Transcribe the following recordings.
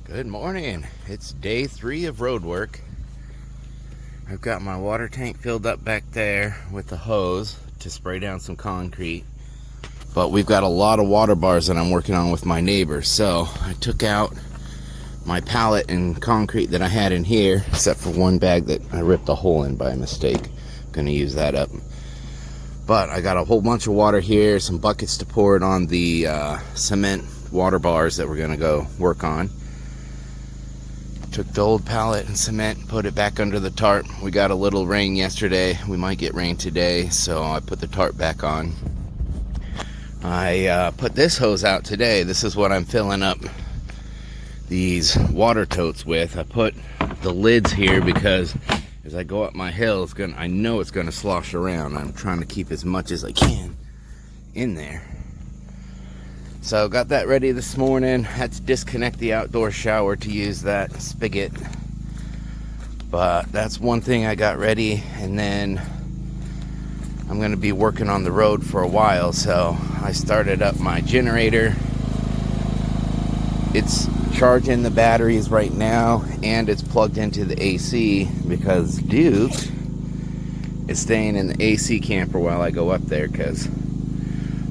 Good morning. It's day 3 of road work. I've got my water tank filled up back there with the hose to spray down some concrete. But we've got a lot of water bars that I'm working on with my neighbors. So I took out my pallet and concrete that I had in here, except for one bag that I ripped a hole in by mistake. Gonna use that up. But I got a whole bunch of water here, some buckets to pour it on the cement water bars that we're gonna go work on. Took the old pallet and cement, put it back under the tarp. We got a little rain yesterday. We might get rain today, so I put the tarp back on. I put this hose out today. This is what I'm filling up these water totes with. I put the lids here because as I go up my hill, I know it's gonna slosh around. I'm trying to keep as much as I can in there. So got that ready this morning. Had to disconnect the outdoor shower to use that spigot. But that's one thing I got ready, and then I'm gonna be working on the road for a while, so I started up my generator. It's charging the batteries right now, and it's plugged into the AC because Duke is staying in the AC camper while I go up there, because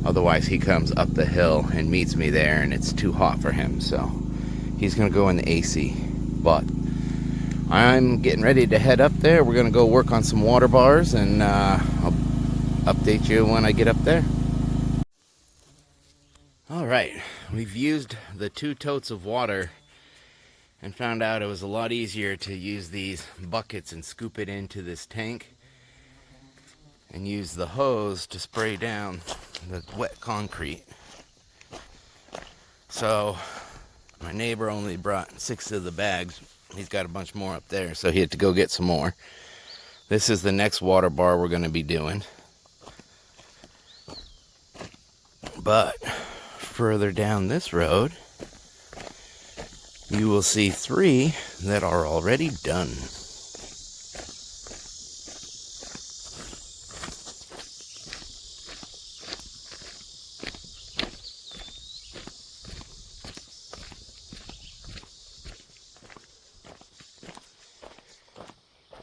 otherwise he comes up the hill and meets me there and it's too hot for him, so he's gonna go in the AC. But I'm getting ready to head up there. We're gonna go work on some water bars, and I'll update you when I get up there. All right, we've used the 2 totes of water and found out it was a lot easier to use these buckets and scoop it into this tank and use the hose to spray down the wet concrete. So my neighbor only brought 6 of the bags. He's got a bunch more up there, so he had to go get some more. This is the next water bar we're going to be doing. But further down this road, you will see 3 that are already done.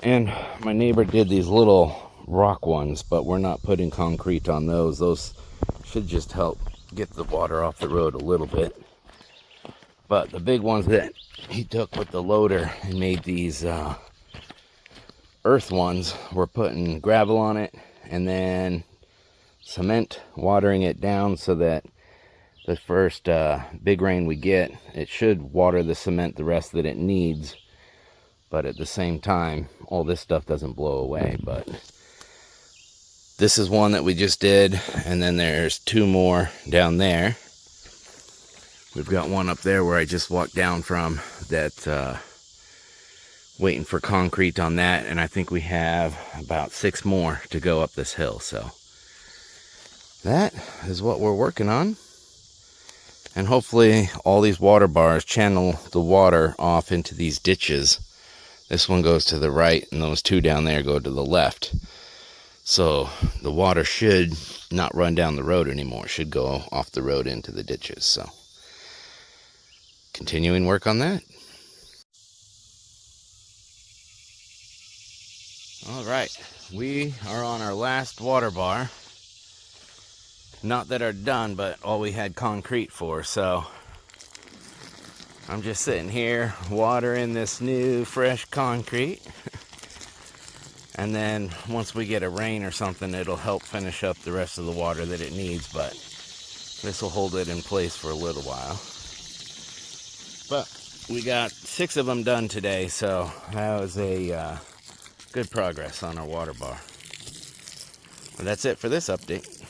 And my neighbor did these little rock ones, but we're not putting concrete on those. Those should just help get the water off the road a little bit. But the big ones that he took with the loader and made these earth ones, we're putting gravel on it and then cement, watering it down so that the first big rain we get, it should water the cement the rest that it needs. But at the same time, all this stuff doesn't blow away. But this is one that we just did, and then there's 2 more down there. We've got one up there where I just walked down from that, waiting for concrete on that, and I think we have about 6 more to go up this hill. So that is what we're working on. And hopefully all these water bars channel the water off into these ditches. This one goes to the right, and those 2 down there go to the left. So the water should not run down the road anymore. It should go off the road into the ditches. So continuing work on that. All right, we are on our last water bar. Not that are done, but all we had concrete for. So I'm just sitting here watering this new fresh concrete. And then once we get a rain or something, it'll help finish up the rest of the water that it needs. But this will hold it in place for a little while. But we got 6 of them done today, so that was a good progress on our water bar. But that's it for this update.